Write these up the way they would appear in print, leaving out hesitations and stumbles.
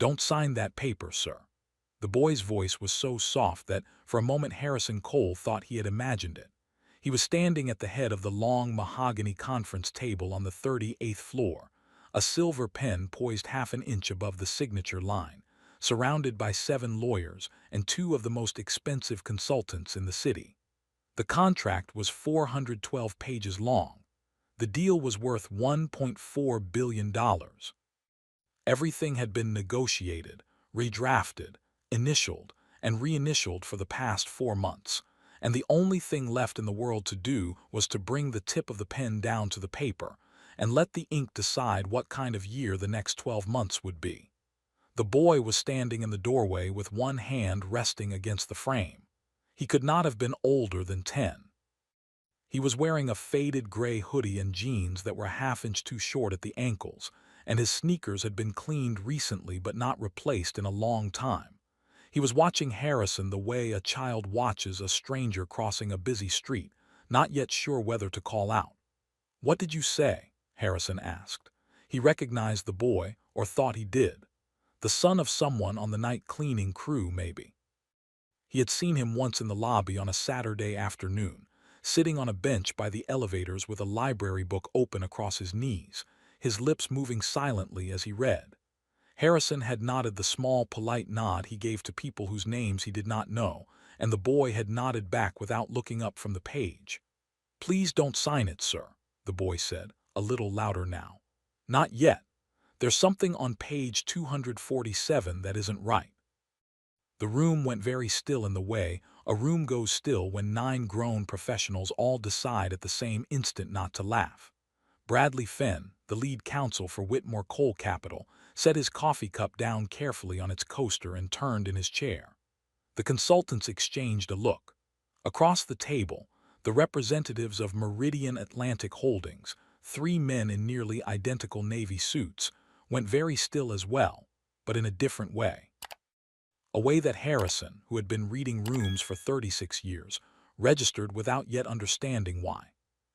"Don't sign that paper, sir." The boy's voice was so soft that for a moment Harrison Cole thought he had imagined it. He was standing at the head of the long mahogany conference table on the 38th floor, a silver pen poised half an inch above the signature line, surrounded by 7 lawyers and 2 of the most expensive consultants in the city. The contract was 412 pages long. The deal was worth $1.4 billion. Everything had been negotiated, redrafted, initialed, and reinitialed for the past 4 months, and the only thing left in the world to do was to bring the tip of the pen down to the paper and let the ink decide what kind of year the next 12 months would be. The boy was standing in the doorway with one hand resting against the frame. He could not have been older than 10. He was wearing a faded gray hoodie and jeans that were a half-inch too short at the ankles, and his sneakers had been cleaned recently but not replaced in a long time. He was watching Harrison the way a child watches a stranger crossing a busy street, not yet sure whether to call out. "What did you say?" Harrison asked. He recognized the boy, or thought he did. The son of someone on the night cleaning crew, maybe. He had seen him once in the lobby on a Saturday afternoon, sitting on a bench by the elevators with a library book open across his knees, his lips moving silently as he read. Harrison had nodded the small, polite nod he gave to people whose names he did not know, and the boy had nodded back without looking up from the page. "Please don't sign it, sir," the boy said, a little louder now. "Not yet. There's something on page 247 that isn't right." The room went very still in the way a room goes still when 9 grown professionals all decide at the same instant not to laugh. Bradley Fenn, the lead counsel for Whitmore Coal Capital, set his coffee cup down carefully on its coaster and turned in his chair. The consultants exchanged a look. Across the table, the representatives of Meridian Atlantic Holdings, 3 men in nearly identical Navy suits, went very still as well, but in a different way. A way that Harrison, who had been reading rooms for 36 years, registered without yet understanding why.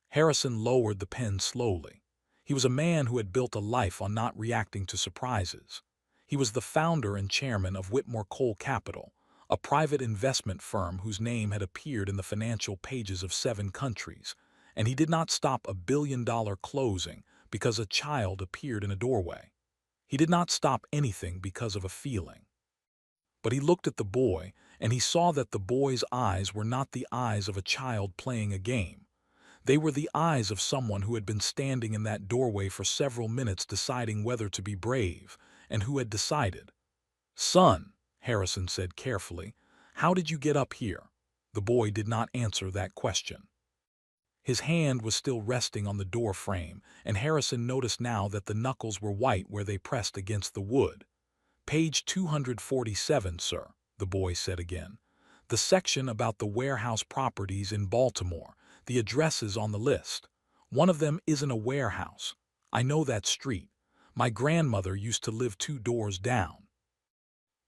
Harrison lowered the pen slowly. He was a man who had built a life on not reacting to surprises. He was the founder and chairman of Whitmore Coal Capital, a private investment firm whose name had appeared in the financial pages of 7 countries, and he did not stop a billion-dollar closing because a child appeared in a doorway. He did not stop anything because of a feeling. But he looked at the boy, and he saw that the boy's eyes were not the eyes of a child playing a game. They were the eyes of someone who had been standing in that doorway for several minutes deciding whether to be brave, and who had decided. "Son," Harrison said carefully, "how did you get up here?" The boy did not answer that question. His hand was still resting on the door frame, and Harrison noticed now that the knuckles were white where they pressed against the wood. "Page 247, sir," the boy said again. "The section about the warehouse properties in Baltimore, the addresses on the list. One of them isn't a warehouse. I know that street. My grandmother used to live 2 doors down."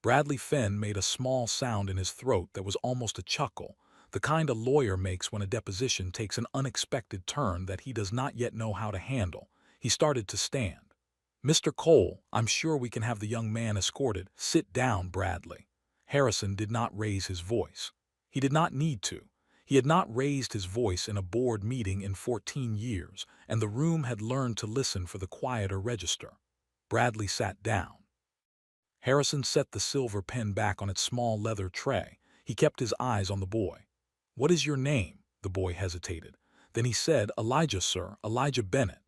Bradley Fenn made a small sound in his throat that was almost a chuckle, the kind a lawyer makes when a deposition takes an unexpected turn that he does not yet know how to handle. He started to stand. "Mr. Cole, I'm sure we can have the young man escorted." "Sit down, Bradley." Harrison did not raise his voice. He did not need to. He had not raised his voice in a board meeting in 14 years, and the room had learned to listen for the quieter register. Bradley sat down. Harrison set the silver pen back on its small leather tray. He kept his eyes on the boy. "What is your name?" The boy hesitated. Then he said, "Elijah, sir, Elijah Bennett."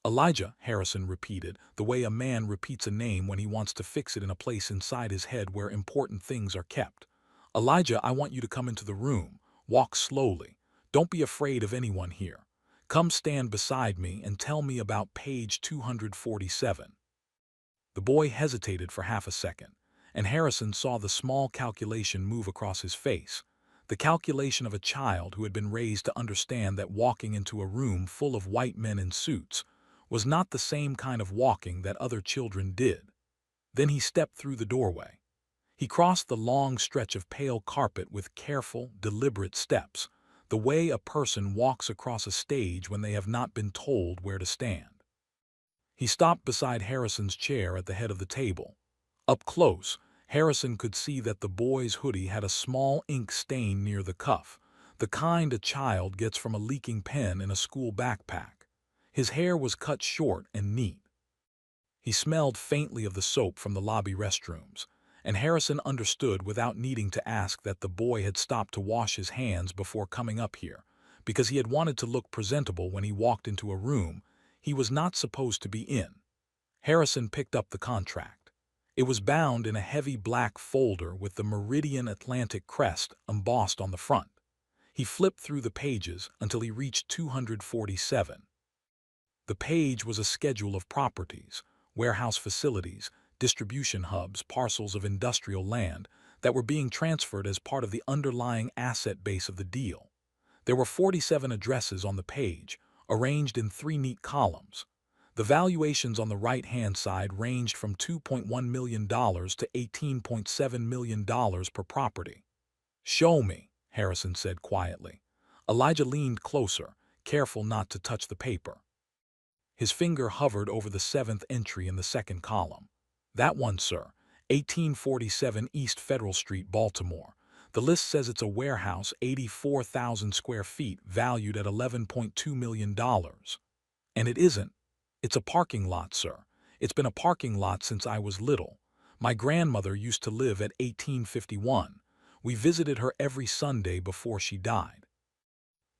"Elijah," Harrison repeated, the way a man repeats a name when he wants to fix it in a place inside his head where important things are kept. "Elijah, I want you to come into the room. Walk slowly. Don't be afraid of anyone here. Come stand beside me and tell me about page 247. The boy hesitated for half a second, and Harrison saw the small calculation move across his face, the calculation of a child who had been raised to understand that walking into a room full of white men in suits was not the same kind of walking that other children did. Then he stepped through the doorway. He crossed the long stretch of pale carpet with careful, deliberate steps, the way a person walks across a stage when they have not been told where to stand. He stopped beside Harrison's chair at the head of the table. Up close, Harrison could see that the boy's hoodie had a small ink stain near the cuff, the kind a child gets from a leaking pen in a school backpack. His hair was cut short and neat. He smelled faintly of the soap from the lobby restrooms, and Harrison understood without needing to ask that the boy had stopped to wash his hands before coming up here, because he had wanted to look presentable when he walked into a room he was not supposed to be in. Harrison picked up the contract. It was bound in a heavy black folder with the Meridian Atlantic crest embossed on the front. He flipped through the pages until he reached 247. The page was a schedule of properties, warehouse facilities, distribution hubs, parcels of industrial land that were being transferred as part of the underlying asset base of the deal. There were 47 addresses on the page, arranged in 3 neat columns. The valuations on the right-hand side ranged from $2.1 million to $18.7 million per property. "Show me," Harrison said quietly. Elijah leaned closer, careful not to touch the paper. His finger hovered over the 7th entry in the second column. "That one, sir. 1847 East Federal Street, Baltimore. The list says it's a warehouse, 84,000 square feet, valued at $11.2 million. And it isn't. It's a parking lot, sir. It's been a parking lot since I was little. My grandmother used to live at 1851. We visited her every Sunday before she died.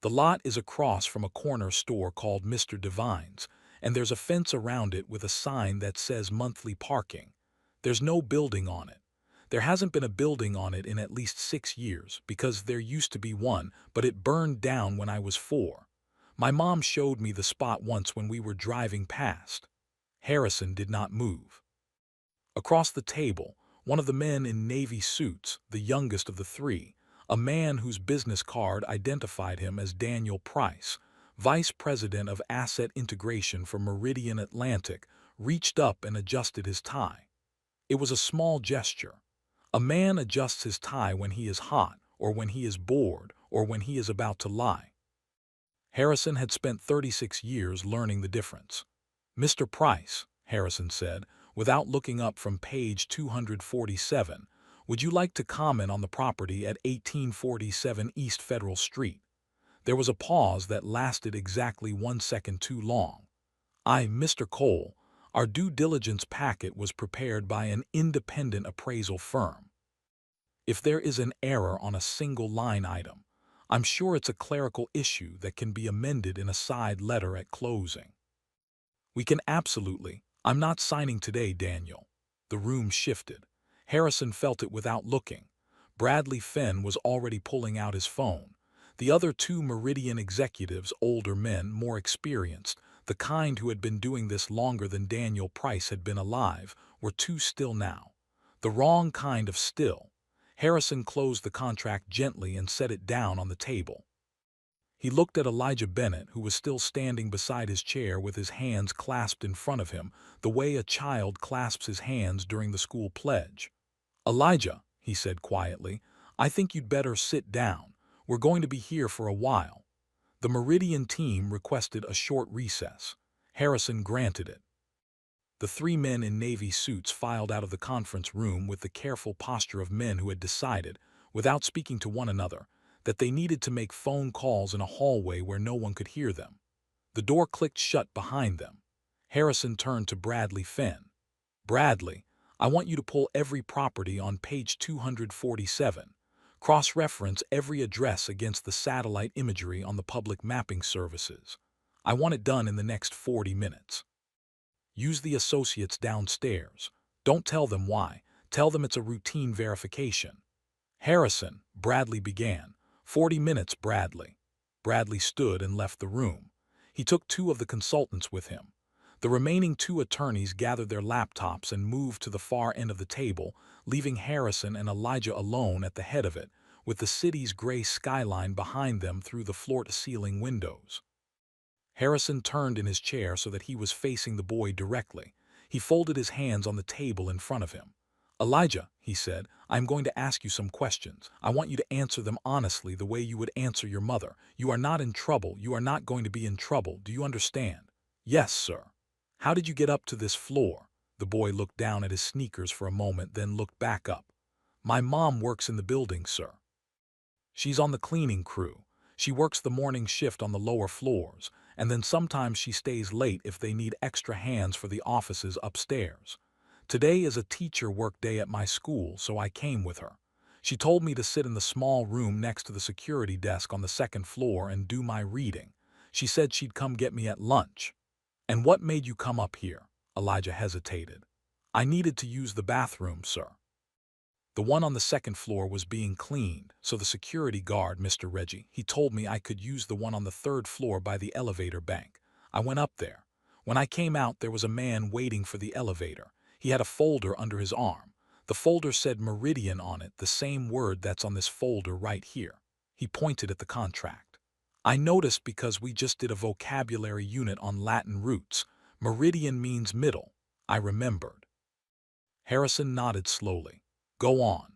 The lot is across from a corner store called Mr. Devine's, and there's a fence around it with a sign that says monthly parking. There's no building on it. There hasn't been a building on it in at least 6 years, because there used to be one, but it burned down when I was 4. My mom showed me the spot once when we were driving past." Harrison did not move. Across the table, one of the men in navy suits, the youngest of the 3, a man whose business card identified him as Daniel Price, Vice President of Asset Integration for Meridian Atlantic, reached up and adjusted his tie. It was a small gesture. A man adjusts his tie when he is hot, or when he is bored, or when he is about to lie. Harrison had spent 36 years learning the difference. "Mr. Price," Harrison said, without looking up from page 247, "would you like to comment on the property at 1847 East Federal Street?" There was a pause that lasted exactly 1 second too long. "Mr. Cole, our due diligence packet was prepared by an independent appraisal firm. If there is an error on a single line item, I'm sure it's a clerical issue that can be amended in a side letter at closing." "We can absolutely. I'm not signing today, Daniel." The room shifted. Harrison felt it without looking. Bradley Fenn was already pulling out his phone. The other 2 Meridian executives, older men, more experienced, the kind who had been doing this longer than Daniel Price had been alive, were too still now. The wrong kind of still. Harrison closed the contract gently and set it down on the table. He looked at Elijah Bennett, who was still standing beside his chair with his hands clasped in front of him, the way a child clasps his hands during the school pledge. "Elijah," he said quietly, "I think you'd better sit down. We're going to be here for a while." The Meridian team requested a short recess. Harrison granted it. The 3 men in navy suits filed out of the conference room with the careful posture of men who had decided, without speaking to one another, that they needed to make phone calls in a hallway where no one could hear them. The door clicked shut behind them. Harrison turned to Bradley Fenn. "Bradley, I want you to pull every property on page 247. Cross-reference every address against the satellite imagery on the public mapping services. I want it done in the next 40 minutes. Use the associates downstairs. Don't tell them why. Tell them it's a routine verification." "Harrison," Bradley began. 40 minutes, Bradley." Bradley stood and left the room. He took 2 of the consultants with him. The remaining 2 attorneys gathered their laptops and moved to the far end of the table, leaving Harrison and Elijah alone at the head of it, with the city's gray skyline behind them through the floor-to-ceiling windows. Harrison turned in his chair so that he was facing the boy directly. He folded his hands on the table in front of him. "Elijah," he said, "I'm going to ask you some questions. I want you to answer them honestly, the way you would answer your mother. You are not in trouble. You are not going to be in trouble. Do you understand?" "Yes, sir." "How did you get up to this floor?" The boy looked down at his sneakers for a moment, then looked back up. My mom works in the building, sir. She's on the cleaning crew. She works the morning shift on the lower floors, and then sometimes she stays late if they need extra hands for the offices upstairs. Today is a teacher work day at my school, so I came with her. She told me to sit in the small room next to the security desk on the second floor and do my reading. She said she'd come get me at lunch. And what made you come up here? Elijah hesitated. I needed to use the bathroom, sir. The one on the second floor was being cleaned, so the security guard, Mr. Reggie, he told me I could use the one on the third floor by the elevator bank. I went up there. When I came out, there was a man waiting for the elevator. He had a folder under his arm. The folder said Meridian on it, the same word that's on this folder right here. He pointed at the contract. I noticed because we just did a vocabulary unit on Latin roots. Meridian means middle. I remembered. Harrison nodded slowly. Go on.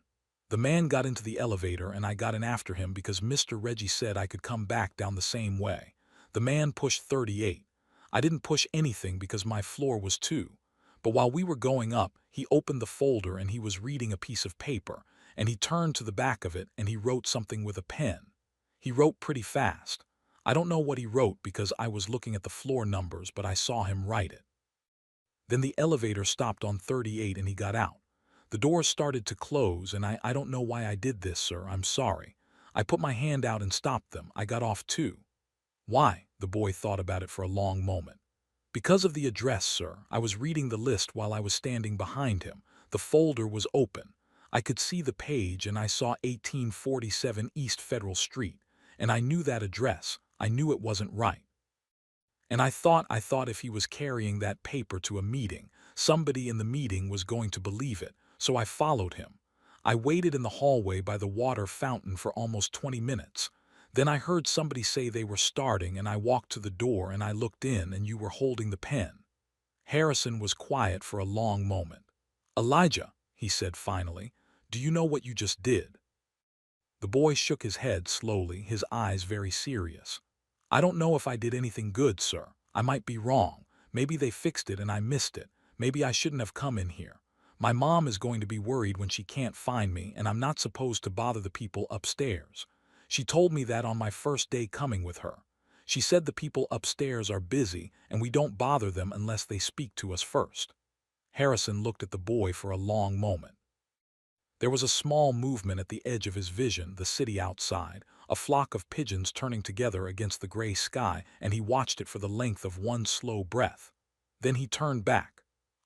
The man got into the elevator and I got in after him because Mr. Reggie said I could come back down the same way. The man pushed 38. I didn't push anything because my floor was 2. But while we were going up, he opened the folder and he was reading a piece of paper, and he turned to the back of it and he wrote something with a pen. He wrote pretty fast. I don't know what he wrote because I was looking at the floor numbers, but I saw him write it. Then the elevator stopped on 38 and he got out. The doors started to close, and I don't know why I did this, sir. I'm sorry. I put my hand out and stopped them. I got off too. Why? The boy thought about it for a long moment. Because of the address, sir. I was reading the list while I was standing behind him. The folder was open. I could see the page and I saw 1847 East Federal Street. And I knew that address. I knew it wasn't right. And I thought if he was carrying that paper to a meeting, somebody in the meeting was going to believe it, so I followed him. I waited in the hallway by the water fountain for almost 20 minutes. Then I heard somebody say they were starting, and I walked to the door and I looked in and you were holding the pen. Harrison was quiet for a long moment. Elijah, he said finally, do you know what you just did? The boy shook his head slowly, his eyes very serious. I don't know if I did anything good, sir. I might be wrong. Maybe they fixed it and I missed it. Maybe I shouldn't have come in here. My mom is going to be worried when she can't find me, and I'm not supposed to bother the people upstairs. She told me that on my first day coming with her. She said the people upstairs are busy and we don't bother them unless they speak to us first. Harrison looked at the boy for a long moment. There was a small movement at the edge of his vision, the city outside, a flock of pigeons turning together against the gray sky, and he watched it for the length of one slow breath. Then he turned back.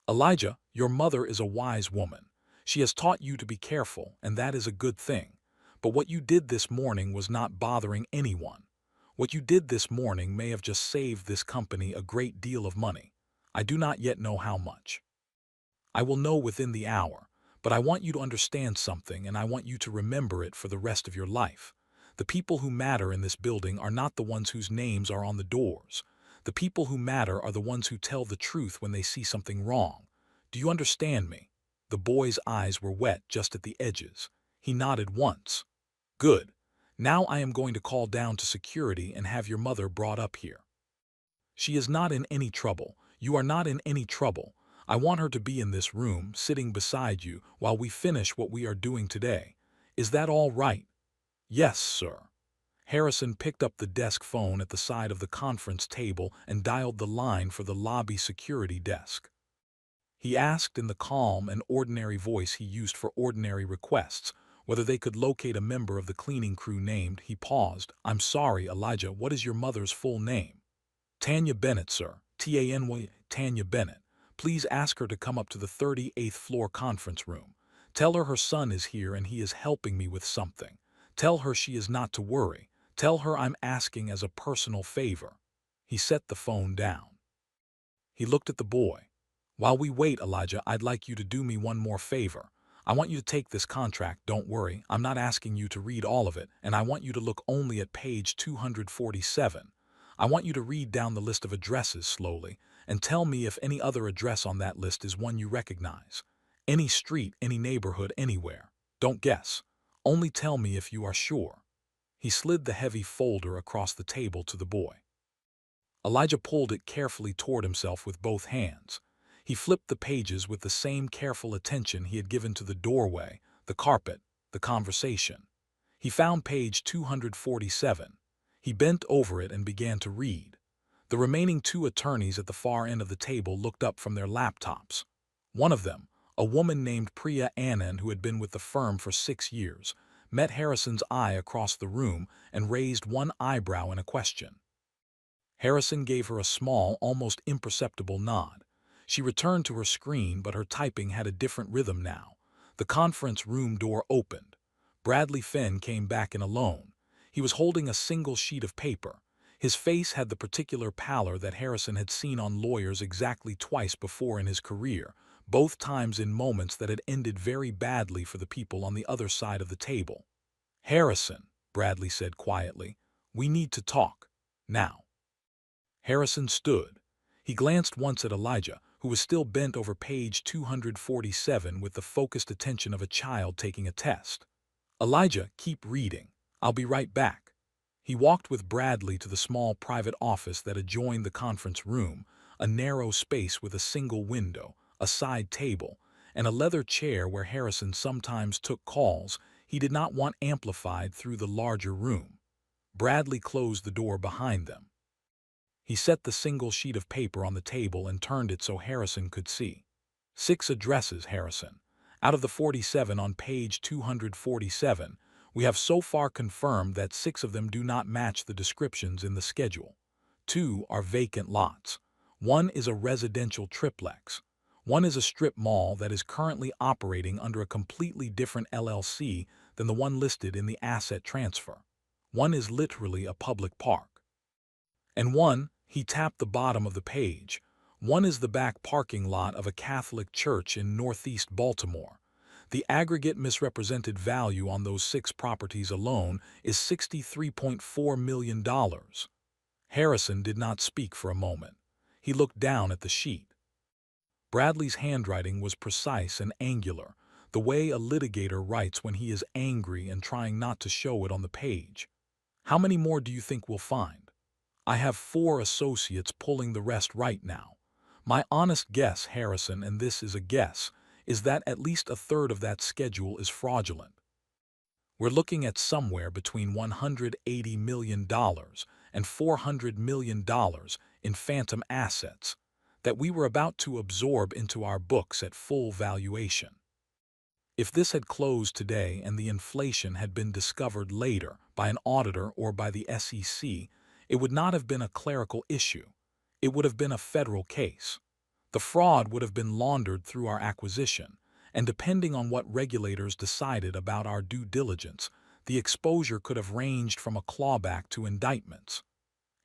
Elijah, your mother is a wise woman. She has taught you to be careful, and that is a good thing. But what you did this morning was not bothering anyone. What you did this morning may have just saved this company a great deal of money. I do not yet know how much. I will know within the hour. But I want you to understand something, and I want you to remember it for the rest of your life. The people who matter in this building are not the ones whose names are on the doors. The people who matter are the ones who tell the truth when they see something wrong. Do you understand me? The boy's eyes were wet just at the edges. He nodded once. Good. Now I am going to call down to security and have your mother brought up here. She is not in any trouble. You are not in any trouble. I want her to be in this room, sitting beside you, while we finish what we are doing today. Is that all right? Yes, sir. Harrison picked up the desk phone at the side of the conference table and dialed the line for the lobby security desk. He asked in the calm and ordinary voice he used for ordinary requests whether they could locate a member of the cleaning crew named. He paused. I'm sorry, Elijah, what is your mother's full name? Tanya Bennett, sir. T-A-N-Y, Tanya Bennett. Please ask her to come up to the 38th floor conference room. Tell her son is here and he is helping me with something. Tell her she is not to worry. Tell her I'm asking as a personal favor. He set the phone down. He looked at the boy. While we wait, Elijah, I'd like you to do me one more favor. I want you to take this contract, don't worry. I'm not asking you to read all of it, and I want you to look only at page 247. I want you to read down the list of addresses slowly and tell me if any other address on that list is one you recognize. Any street, any neighborhood, anywhere. Don't guess. Only tell me if you are sure. He slid the heavy folder across the table to the boy. Elijah pulled it carefully toward himself with both hands. He flipped the pages with the same careful attention he had given to the doorway, the carpet, the conversation. He found page 247. He bent over it and began to read. The remaining two attorneys at the far end of the table looked up from their laptops. One of them, a woman named Priya Anand who had been with the firm for 6 years, met Harrison's eye across the room and raised one eyebrow in a question. Harrison gave her a small, almost imperceptible nod. She returned to her screen, but her typing had a different rhythm now. The conference room door opened. Bradley Finn came back in alone. He was holding a single sheet of paper. His face had the particular pallor that Harrison had seen on lawyers exactly twice before in his career, both times in moments that had ended very badly for the people on the other side of the table. "Harrison," Bradley said quietly, "we need to talk. Now." Harrison stood. He glanced once at Elijah, who was still bent over page 247 with the focused attention of a child taking a test. "Elijah, keep reading. I'll be right back." He walked with Bradley to the small private office that adjoined the conference room, a narrow space with a single window, a side table, and a leather chair where Harrison sometimes took calls he did not want amplified through the larger room. Bradley closed the door behind them. He set the single sheet of paper on the table and turned it so Harrison could see. 6 addresses, Harrison. Out of the 47 on page 247, we have so far confirmed that 6 of them do not match the descriptions in the schedule. 2 are vacant lots. 1 is a residential triplex. 1 is a strip mall that is currently operating under a completely different LLC than the one listed in the asset transfer. 1 is literally a public park. And 1, he tapped the bottom of the page. 1 is the back parking lot of a Catholic church in northeast Baltimore. The aggregate misrepresented value on those 6 properties alone is $63.4 million. Harrison did not speak for a moment. He looked down at the sheet. Bradley's handwriting was precise and angular, the way a litigator writes when he is angry and trying not to show it on the page. "How many more do you think we'll find?" "I have 4 associates pulling the rest right now. My honest guess, Harrison, and this is a guess, is that at least a third of that schedule is fraudulent. We're looking at somewhere between $180 million and $400 million in phantom assets that we were about to absorb into our books at full valuation. If this had closed today and the inflation had been discovered later by an auditor or by the SEC, it would not have been a clerical issue. It would have been a federal case. The fraud would have been laundered through our acquisition, and depending on what regulators decided about our due diligence, the exposure could have ranged from a clawback to indictments."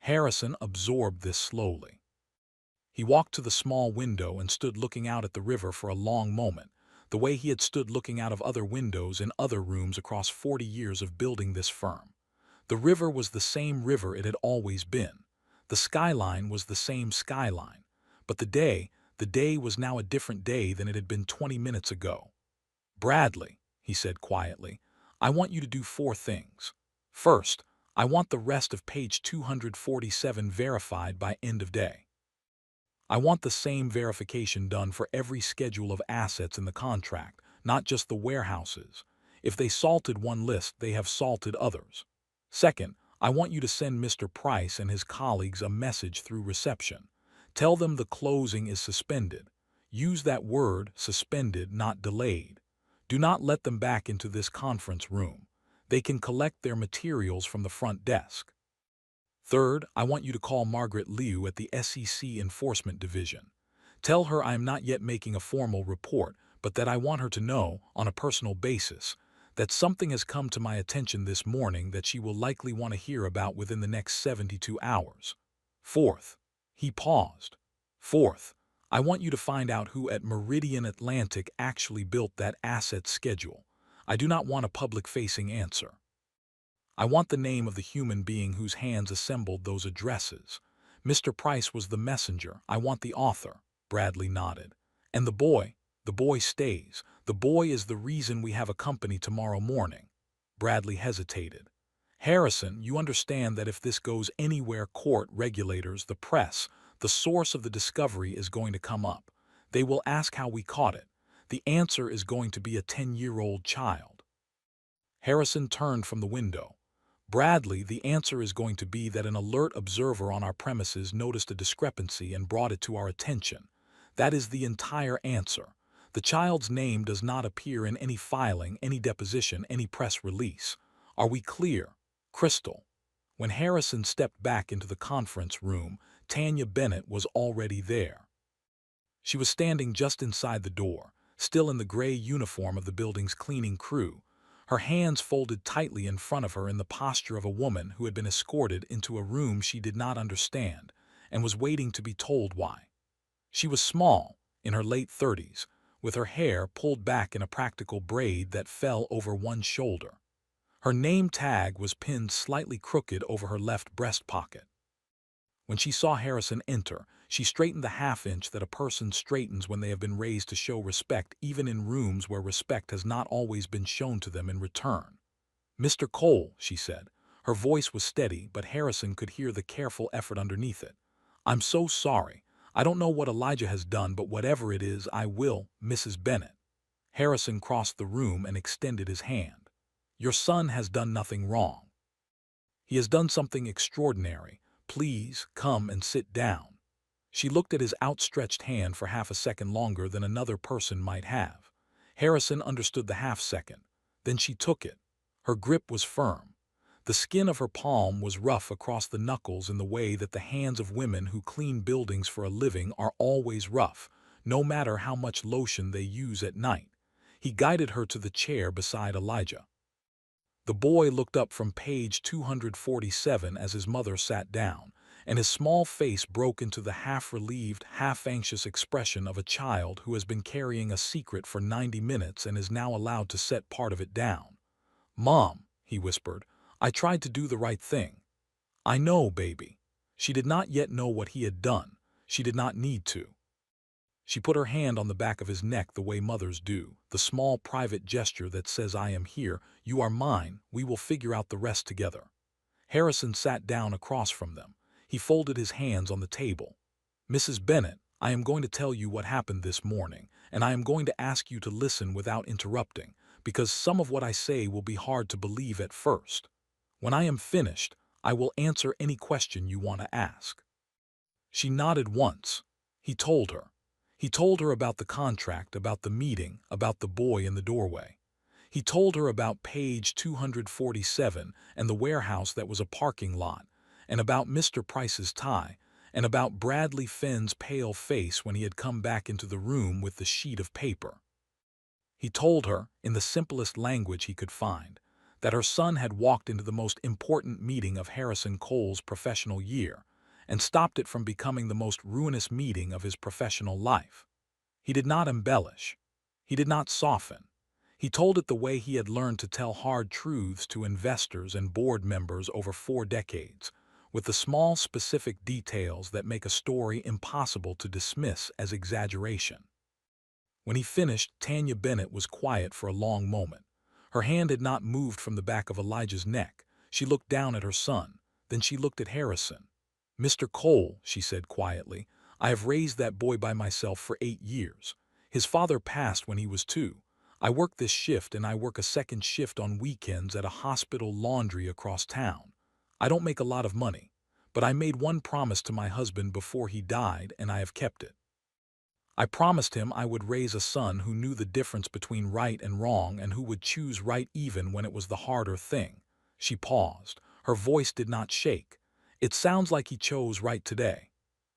Harrison absorbed this slowly. He walked to the small window and stood looking out at the river for a long moment, the way he had stood looking out of other windows in other rooms across 40 years of building this firm. The river was the same river it had always been. The skyline was the same skyline. But the day was now a different day than it had been 20 minutes ago. "Bradley," he said quietly, "I want you to do 4 things. First, I want the rest of page 247 verified by end of day. I want the same verification done for every schedule of assets in the contract, not just the warehouses. If they salted one list, they have salted others. Second, I want you to send Mr. Price and his colleagues a message through reception. Tell them the closing is suspended. Use that word, suspended, not delayed. Do not let them back into this conference room. They can collect their materials from the front desk. Third, I want you to call Margaret Liu at the SEC Enforcement Division. Tell her I am not yet making a formal report, but that I want her to know, on a personal basis, that something has come to my attention this morning that she will likely want to hear about within the next 72 hours. Fourth," he paused. "Fourth, I want you to find out who at Meridian Atlantic actually built that asset schedule. I do not want a public-facing answer. I want the name of the human being whose hands assembled those addresses. Mr. Price was the messenger. I want the author." Bradley nodded. "And the boy stays. The boy is the reason we have a company tomorrow morning." Bradley hesitated. "Harrison, you understand that if this goes anywhere, court, regulators, the press, the source of the discovery is going to come up. They will ask how we caught it. The answer is going to be a 10-year-old child. Harrison turned from the window. Bradley, the answer is going to be that an alert observer on our premises noticed a discrepancy and brought it to our attention. That is the entire answer. The child's name does not appear in any filing, any deposition, any press release. Are we clear? Crystal. When Harrison stepped back into the conference room, Tanya Bennett was already there. She was standing just inside the door, still in the gray uniform of the building's cleaning crew, her hands folded tightly in front of her in the posture of a woman who had been escorted into a room she did not understand and was waiting to be told why. She was small, in her late 30s, with her hair pulled back in a practical braid that fell over one shoulder. Her name tag was pinned slightly crooked over her left breast pocket. When she saw Harrison enter, she straightened the half-inch that a person straightens when they have been raised to show respect, even in rooms where respect has not always been shown to them in return. "Mr. Cole," she said. Her voice was steady, but Harrison could hear the careful effort underneath it. "I'm so sorry. I don't know what Elijah has done, but whatever it is, I will, Mrs. Bennett." Harrison crossed the room and extended his hand. "Your son has done nothing wrong. He has done something extraordinary. Please, come and sit down." She looked at his outstretched hand for half a second longer than another person might have. Harrison understood the half-second. Then she took it. Her grip was firm. The skin of her palm was rough across the knuckles in the way that the hands of women who clean buildings for a living are always rough, no matter how much lotion they use at night. He guided her to the chair beside Elijah. The boy looked up from page 247 as his mother sat down, and his small face broke into the half-relieved, half-anxious expression of a child who has been carrying a secret for 90 minutes and is now allowed to set part of it down. "Mom," he whispered, "I tried to do the right thing." "I know, baby." She did not yet know what he had done. She did not need to. She put her hand on the back of his neck the way mothers do, the small private gesture that says, "I am here, you are mine, we will figure out the rest together." Harrison sat down across from them. He folded his hands on the table. "Mrs. Bennett, I am going to tell you what happened this morning, and I am going to ask you to listen without interrupting, because some of what I say will be hard to believe at first. When I am finished, I will answer any question you want to ask." She nodded once. He told her. He told her about the contract, about the meeting, about the boy in the doorway. He told her about page 247 and the warehouse that was a parking lot, and about Mr. Price's tie, and about Bradley Finn's pale face when he had come back into the room with the sheet of paper. He told her, in the simplest language he could find, that her son had walked into the most important meeting of Harrison Cole's professional year, and stopped it from becoming the most ruinous meeting of his professional life. He did not embellish. He did not soften. He told it the way he had learned to tell hard truths to investors and board members over 4 decades, with the small specific details that make a story impossible to dismiss as exaggeration. When he finished, Tanya Bennett was quiet for a long moment. Her hand had not moved from the back of Elijah's neck. She looked down at her son. Then she looked at Harrison. "Mr. Cole," she said quietly, "I have raised that boy by myself for 8 years. His father passed when he was 2. I work this shift and I work a second shift on weekends at a hospital laundry across town. I don't make a lot of money, but I made one promise to my husband before he died and I have kept it. I promised him I would raise a son who knew the difference between right and wrong and who would choose right even when it was the harder thing." She paused. Her voice did not shake. "It sounds like he chose right today."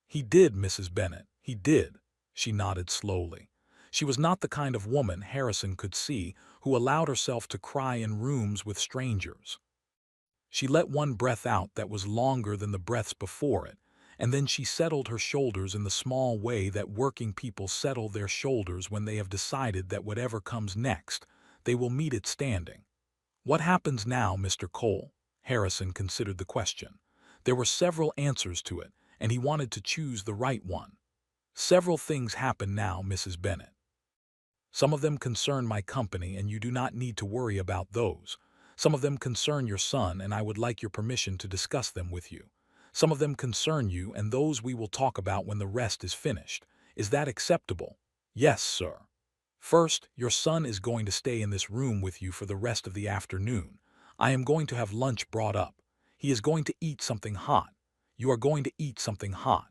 "He did, Mrs. Bennett, he did." She nodded slowly. She was not the kind of woman, Harrison could see, who allowed herself to cry in rooms with strangers. She let one breath out that was longer than the breaths before it, and then she settled her shoulders in the small way that working people settle their shoulders when they have decided that whatever comes next, they will meet it standing. "What happens now, Mr. Cole?" Harrison considered the question. There were several answers to it, and he wanted to choose the right one. "Several things happen now, Mrs. Bennett. Some of them concern my company, and you do not need to worry about those. Some of them concern your son, and I would like your permission to discuss them with you. Some of them concern you, and those we will talk about when the rest is finished. Is that acceptable?" Yes, sir. First, your son is going to stay in this room with you for the rest of the afternoon. I am going to have lunch brought up. He is going to eat something hot. You are going to eat something hot.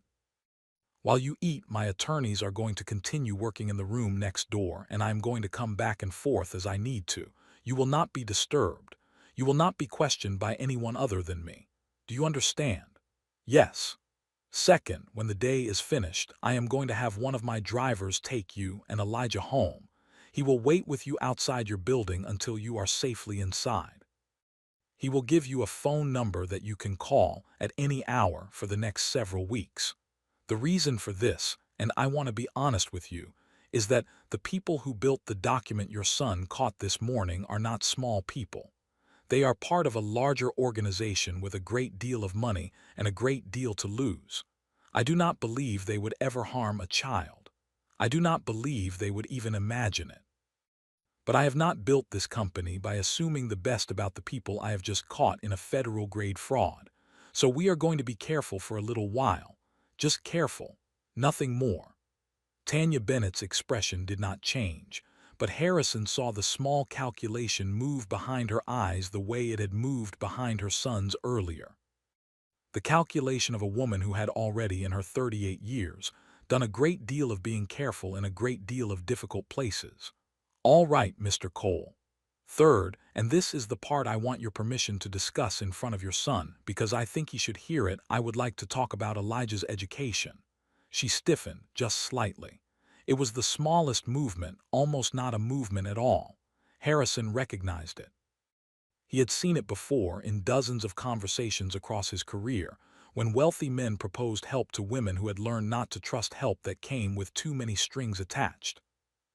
While you eat, my attorneys are going to continue working in the room next door, and I am going to come back and forth as I need to. You will not be disturbed. You will not be questioned by anyone other than me. Do you understand? Yes. Second, when the day is finished, I am going to have one of my drivers take you and Elijah home. He will wait with you outside your building until you are safely inside. He will give you a phone number that you can call at any hour for the next several weeks. The reason for this, and I want to be honest with you, is that the people who built the document your son caught this morning are not small people. They are part of a larger organization with a great deal of money and a great deal to lose. I do not believe they would ever harm a child. I do not believe they would even imagine it. But I have not built this company by assuming the best about the people I have just caught in a federal-grade fraud. So we are going to be careful for a little while. Just careful. Nothing more. Tanya Bennett's expression did not change, but Harrison saw the small calculation move behind her eyes the way it had moved behind her son's earlier. The calculation of a woman who had already, in her 38 years, done a great deal of being careful in a great deal of difficult places. All right, Mr. Cole. Third, and this is the part I want your permission to discuss in front of your son, because I think he should hear it, I would like to talk about Elijah's education. She stiffened, just slightly. It was the smallest movement, almost not a movement at all. Harrison recognized it. He had seen it before in dozens of conversations across his career, when wealthy men proposed help to women who had learned not to trust help that came with too many strings attached.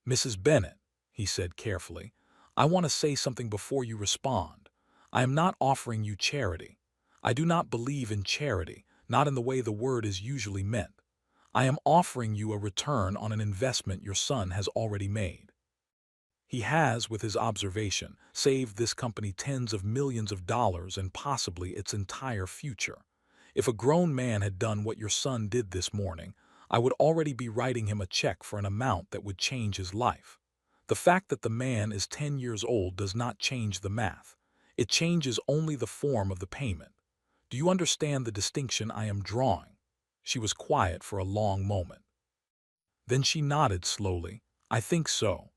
Mrs. Bennett, he said carefully, I want to say something before you respond. I am not offering you charity. I do not believe in charity, not in the way the word is usually meant. I am offering you a return on an investment your son has already made. He has, with his observation, saved this company tens of millions of dollars and possibly its entire future. If a grown man had done what your son did this morning, I would already be writing him a check for an amount that would change his life. The fact that the man is 10 years old does not change the math. It changes only the form of the payment. Do you understand the distinction I am drawing? She was quiet for a long moment. Then she nodded slowly. I think so.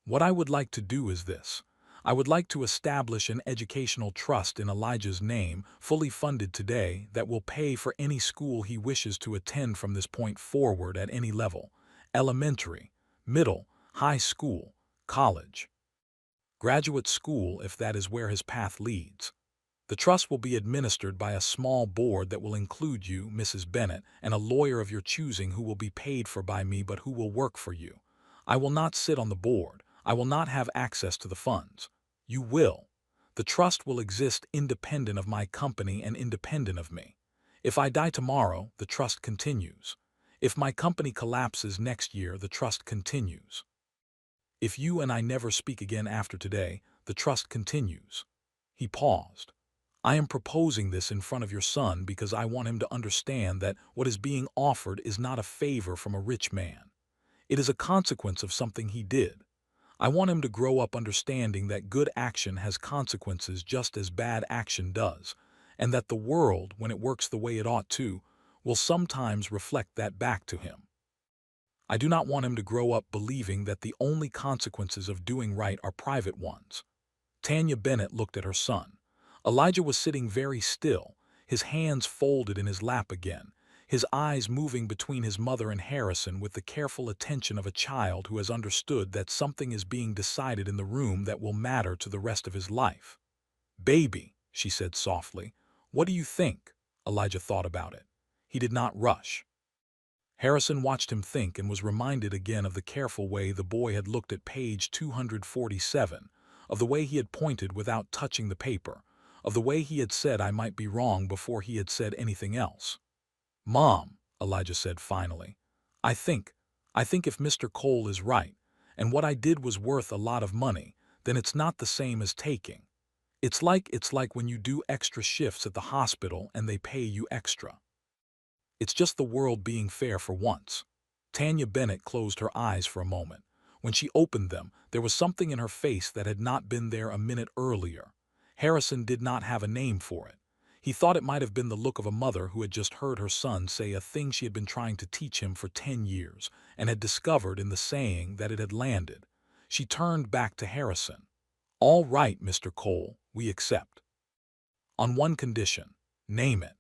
What I would like to do is this. I would like to establish an educational trust in Elijah's name, fully funded today, that will pay for any school he wishes to attend from this point forward at any level: elementary, middle, high school, college, graduate school if that is where his path leads. The trust will be administered by a small board that will include you, Mrs. Bennett, and a lawyer of your choosing who will be paid for by me but who will work for you. I will not sit on the board. I will not have access to the funds. You will. The trust will exist independent of my company and independent of me. If I die tomorrow, the trust continues. If my company collapses next year, the trust continues. If you and I never speak again after today, the trust continues. He paused. I am proposing this in front of your son because I want him to understand that what is being offered is not a favor from a rich man. It is a consequence of something he did. I want him to grow up understanding that good action has consequences just as bad action does, and that the world, when it works the way it ought to, will sometimes reflect that back to him. I do not want him to grow up believing that the only consequences of doing right are private ones. Tanya Bennett looked at her son. Elijah was sitting very still, his hands folded in his lap again, his eyes moving between his mother and Harrison with the careful attention of a child who has understood that something is being decided in the room that will matter to the rest of his life. Baby, she said softly, what do you think? Elijah thought about it. He did not rush. Harrison watched him think and was reminded again of the careful way the boy had looked at page 247, of the way he had pointed without touching the paper, of the way he had said I might be wrong before he had said anything else. Mom, Elijah said finally, I think if Mr. Cole is right, and what I did was worth a lot of money, then it's not the same as taking. It's like when you do extra shifts at the hospital and they pay you extra. It's just the world being fair for once. Tanya Bennett closed her eyes for a moment. When she opened them, there was something in her face that had not been there a minute earlier. Harrison did not have a name for it. He thought it might have been the look of a mother who had just heard her son say a thing she had been trying to teach him for 10 years and had discovered in the saying that it had landed. She turned back to Harrison. "All right, Mr. Cole, we accept. On one condition. Name it.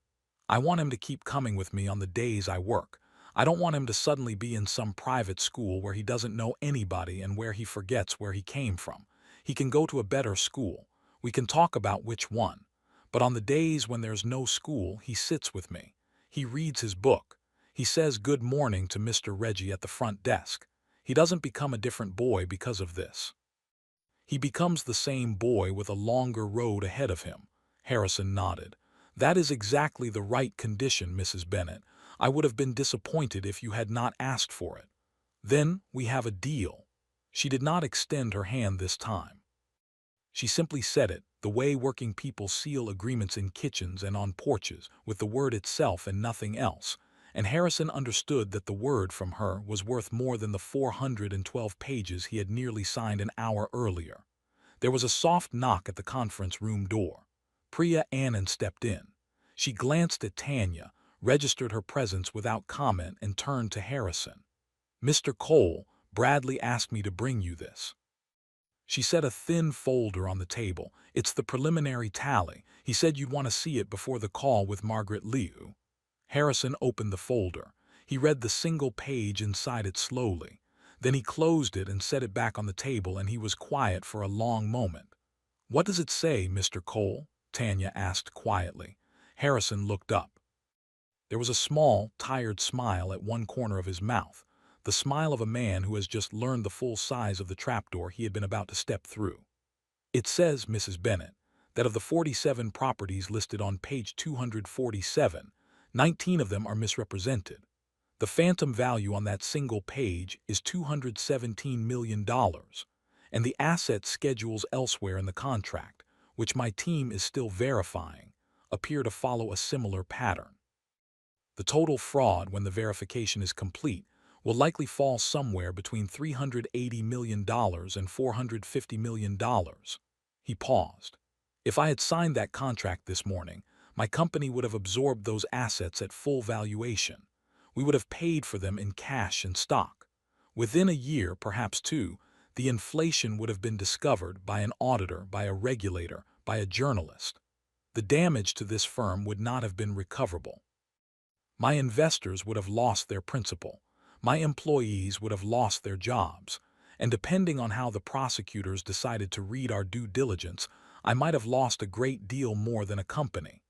I want him to keep coming with me on the days I work. I don't want him to suddenly be in some private school where he doesn't know anybody and where he forgets where he came from. He can go to a better school. We can talk about which one. But on the days when there's no school, he sits with me. He reads his book. He says good morning to Mr. Reggie at the front desk. He doesn't become a different boy because of this. He becomes the same boy with a longer road ahead of him." Harrison nodded. "That is exactly the right condition, Mrs. Bennett. I would have been disappointed if you had not asked for it. Then we have a deal." She did not extend her hand this time. She simply said it, the way working people seal agreements in kitchens and on porches, with the word itself and nothing else. And Harrison understood that the word from her was worth more than the 412 pages he had nearly signed an hour earlier. There was a soft knock at the conference room door. Priya Anand stepped in. She glanced at Tanya, registered her presence without comment, and turned to Harrison. "Mr. Cole, Bradley asked me to bring you this." She set a thin folder on the table. "It's the preliminary tally. He said you'd want to see it before the call with Margaret Liu." Harrison opened the folder. He read the single page inside it slowly. Then he closed it and set it back on the table, and he was quiet for a long moment. "What does it say, Mr. Cole?" Tanya asked quietly. Harrison looked up. There was a small, tired smile at one corner of his mouth, the smile of a man who has just learned the full size of the trapdoor he had been about to step through. "It says, Mrs. Bennett, that of the 47 properties listed on page 247, 19 of them are misrepresented. The phantom value on that single page is $217 million, and the asset schedules elsewhere in the contract, which my team is still verifying, appear to follow a similar pattern. The total fraud, when the verification is complete, will likely fall somewhere between $380 million and $450 million. He paused. "If I had signed that contract this morning, my company would have absorbed those assets at full valuation. We would have paid for them in cash and stock. Within a year, perhaps two, the inflation would have been discovered by an auditor, by a regulator, by a journalist. The damage to this firm would not have been recoverable. My investors would have lost their principal. My employees would have lost their jobs. And depending on how the prosecutors decided to read our due diligence, I might have lost a great deal more than a company."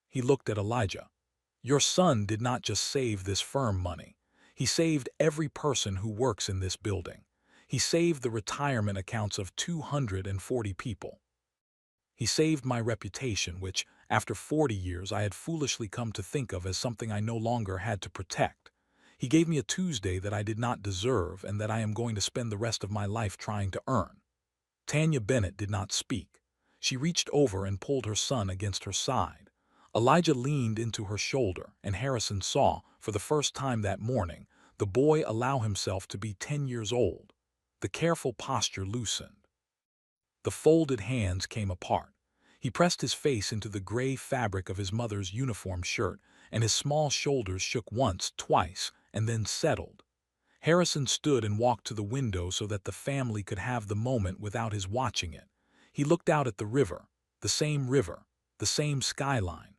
He looked at Elijah. "Your son did not just save this firm money. He saved every person who works in this building. He saved the retirement accounts of 240 people. He saved my reputation, which, after 40 years, I had foolishly come to think of as something I no longer had to protect. He gave me a Tuesday that I did not deserve and that I am going to spend the rest of my life trying to earn." Tanya Bennett did not speak. She reached over and pulled her son against her side. Elijah leaned into her shoulder, and Harrison saw, for the first time that morning, the boy allow himself to be 10 years old. The careful posture loosened. The folded hands came apart. He pressed his face into the gray fabric of his mother's uniform shirt, and his small shoulders shook once, twice, and then settled. Harrison stood and walked to the window so that the family could have the moment without his watching it. He looked out at the river, the same skyline.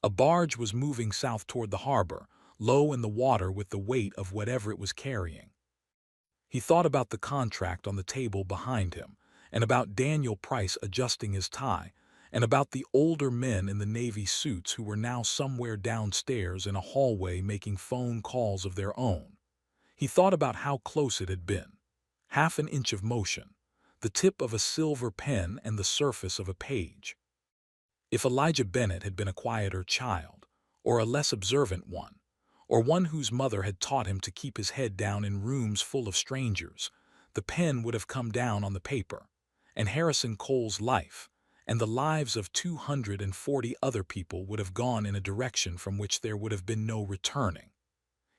A barge was moving south toward the harbor, low in the water with the weight of whatever it was carrying. He thought about the contract on the table behind him, and about Daniel Price adjusting his tie, and about the older men in the Navy suits who were now somewhere downstairs in a hallway making phone calls of their own. He thought about how close it had been. Half an inch of motion, the tip of a silver pen and the surface of a page. If Elijah Bennett had been a quieter child, or a less observant one, or one whose mother had taught him to keep his head down in rooms full of strangers, the pen would have come down on the paper, and Harrison Cole's life, and the lives of 240 other people would have gone in a direction from which there would have been no returning.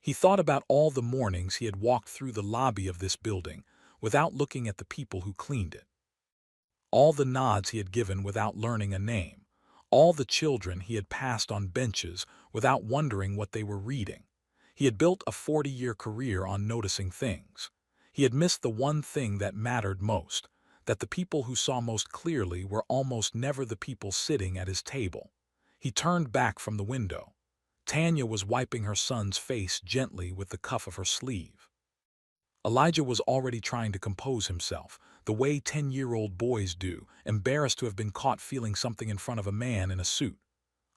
He thought about all the mornings he had walked through the lobby of this building without looking at the people who cleaned it. All the nods he had given without learning a name. All the children he had passed on benches without wondering what they were reading. He had built a 40-year career on noticing things. He had missed the one thing that mattered most, that the people who saw most clearly were almost never the people sitting at his table. He turned back from the window. Tanya was wiping her son's face gently with the cuff of her sleeve. Elijah was already trying to compose himself, the way 10-year-old boys do, embarrassed to have been caught feeling something in front of a man in a suit.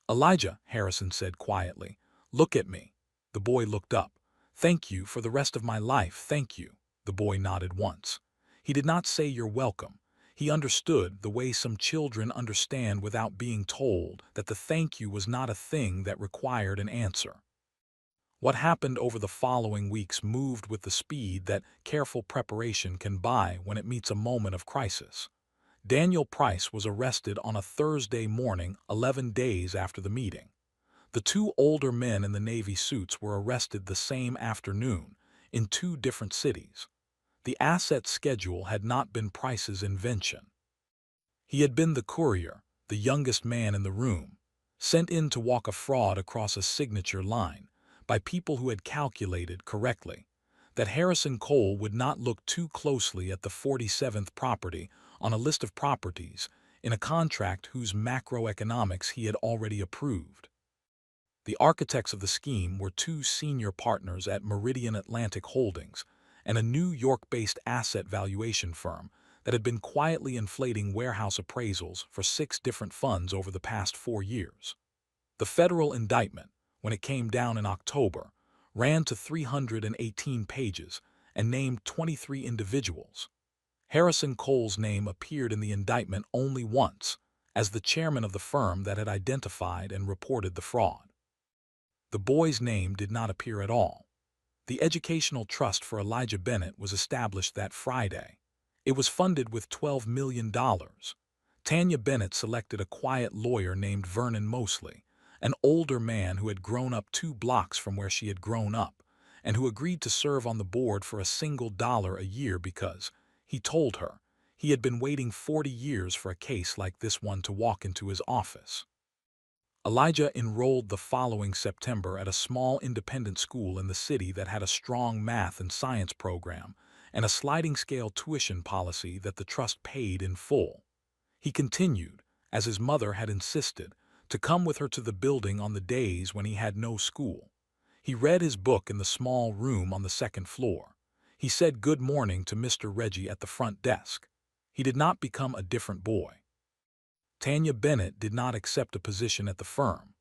"Elijah," Harrison said quietly, "look at me." The boy looked up. "Thank you for the rest of my life, thank you." The boy nodded once. He did not say "you're welcome." He understood, the way some children understand without being told, that the thank you was not a thing that required an answer. What happened over the following weeks moved with the speed that careful preparation can buy when it meets a moment of crisis. Daniel Price was arrested on a Thursday morning, 11 days after the meeting. The two older men in the Navy suits were arrested the same afternoon, in two different cities. The asset schedule had not been Price's invention. He had been the courier, the youngest man in the room, sent in to walk a fraud across a signature line, by people who had calculated correctly that Harrison Cole would not look too closely at the 47th property on a list of properties in a contract whose macroeconomics he had already approved. The architects of the scheme were two senior partners at Meridian Atlantic Holdings and a New York-based asset valuation firm that had been quietly inflating warehouse appraisals for 6 different funds over the past 4 years. The federal indictment, when it came down in October, ran to 318 pages and named 23 individuals. Harrison Cole's name appeared in the indictment only once, as the chairman of the firm that had identified and reported the fraud. The boy's name did not appear at all. The Educational Trust for Elijah Bennett was established that Friday. It was funded with $12 million. Tanya Bennett selected a quiet lawyer named Vernon Mosley, an older man who had grown up 2 blocks from where she had grown up, and who agreed to serve on the board for $1 a year because, he told her, he had been waiting 40 years for a case like this one to walk into his office. Elijah enrolled the following September at a small independent school in the city that had a strong math and science program and a sliding-scale tuition policy that the trust paid in full. He continued, as his mother had insisted, to come with her to the building on the days when he had no school. He read his book in the small room on the 2nd floor. He said good morning to Mr. Reggie at the front desk. He did not become a different boy. Tanya Bennett did not accept a position at the firm.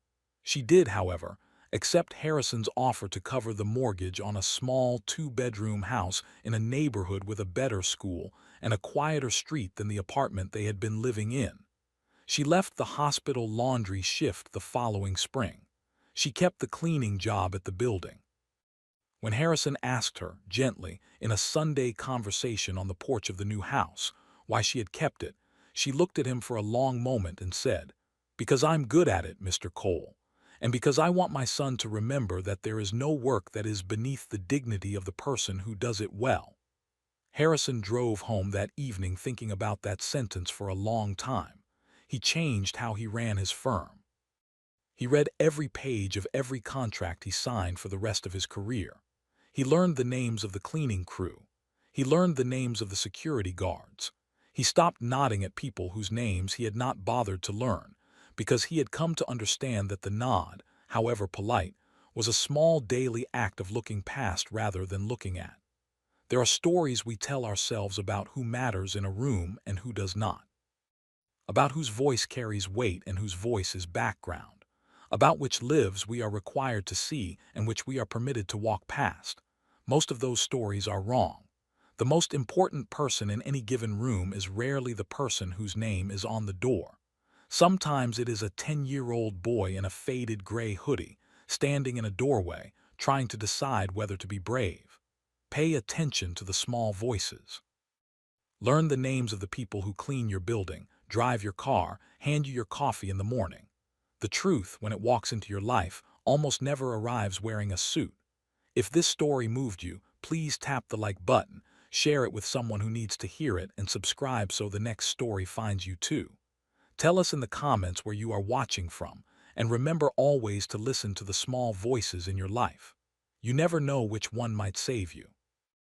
She did, however, accept Harrison's offer to cover the mortgage on a small 2-bedroom house in a neighborhood with a better school and a quieter street than the apartment they had been living in. She left the hospital laundry shift the following spring. She kept the cleaning job at the building. When Harrison asked her, gently, in a Sunday conversation on the porch of the new house, why she had kept it, she looked at him for a long moment and said, "Because I'm good at it, Mr. Cole, and because I want my son to remember that there is no work that is beneath the dignity of the person who does it well." Harrison drove home that evening thinking about that sentence for a long time. He changed how he ran his firm. He read every page of every contract he signed for the rest of his career. He learned the names of the cleaning crew. He learned the names of the security guards. He stopped nodding at people whose names he had not bothered to learn, because he had come to understand that the nod, however polite, was a small daily act of looking past rather than looking at. There are stories we tell ourselves about who matters in a room and who does not, about whose voice carries weight and whose voice is background, about which lives we are required to see and which we are permitted to walk past. Most of those stories are wrong. The most important person in any given room is rarely the person whose name is on the door. Sometimes it is a 10-year-old boy in a faded gray hoodie, standing in a doorway, trying to decide whether to be brave. Pay attention to the small voices. Learn the names of the people who clean your building, drive your car, hand you your coffee in the morning. The truth, when it walks into your life, almost never arrives wearing a suit. If this story moved you, please tap the like button, share it with someone who needs to hear it, and subscribe so the next story finds you too. Tell us in the comments where you are watching from, and remember always to listen to the small voices in your life. You never know which one might save you.